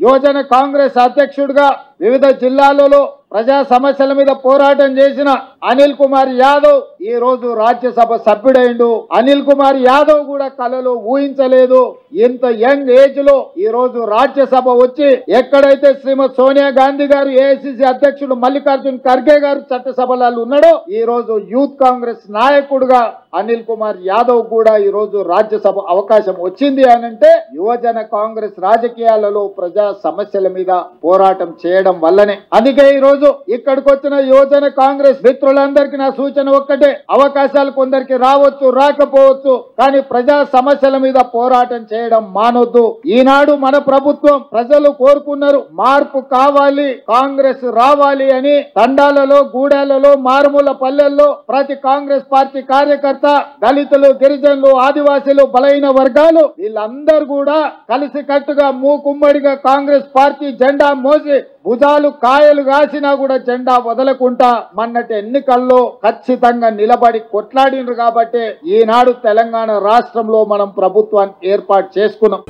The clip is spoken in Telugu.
యువజన కాంగ్రెస్ అధ్యక్షుడిగా వివిధ జిల్లాలలో ప్రజా సమస్యల మీద పోరాటం చేసిన అనిల్ కుమార్ యాదవ్ ఈ రోజు రాజ్యసభ సభ్యుడైండు. అనిల్ కుమార్ యాదవ్ కూడా కలలో ఊహించలేదు ఇంత యంగ్ ఏజ్ లో ఈ రోజు రాజ్యసభ వచ్చి ఎక్కడైతే శ్రీమతి సోనియా గాంధీ గారు, ఏఐసిసి అధ్యక్షుడు మల్లికార్జున్ ఖర్గే గారు చట్టసభలలో ఉన్నాడో ఈ రోజు యూత్ కాంగ్రెస్ నాయకుడుగా అనిల్ కుమార్ యాదవ్ కూడా ఈ రోజు రాజ్యసభ అవకాశం వచ్చింది అనంటే యువజన కాంగ్రెస్ రాజకీయాలలో ప్రజా సమస్యల మీద పోరాటం చేయడం వల్లనే. అందుకే ఈ రోజు ఇక్కడికి వచ్చిన యువజన కాంగ్రెస్ మిత్రులందరికీ నా సూచన ఒక్కటే, అవకాశాలు కొందరికి రావచ్చు, రాకపోవచ్చు, కానీ ప్రజా సమస్యల మీద పోరాటం చేయడం మానొద్దు. ఈనాడు మన ప్రభుత్వం ప్రజలు కోరుకున్నారు, మార్పు కావాలి, కాంగ్రెస్ రావాలి అని తండాలలో, గూడాలలో, మారుమూల పల్లెల్లో ప్రతి కాంగ్రెస్ పార్టీ కార్యకర్త, దళితులు, గిరిజనులు, ఆదివాసీలు, బలైన వర్గాలు వీళ్ళందరూ కూడా కలిసి కట్టుగా మూకుమ్మడిగా కాంగ్రెస్ పార్టీ జెండా మోసి భుజాలు కాయలు కాసినా కూడా జెండా వదలకుండా మొన్నటి ఎన్నికల్లో ఖచ్చితంగా నిలబడి కొట్లాడినరు కాబట్టి ఈనాడు తెలంగాణ రాష్ట్రంలో మనం ప్రభుత్వాన్ని ఏర్పాటు చేసుకున్నాం.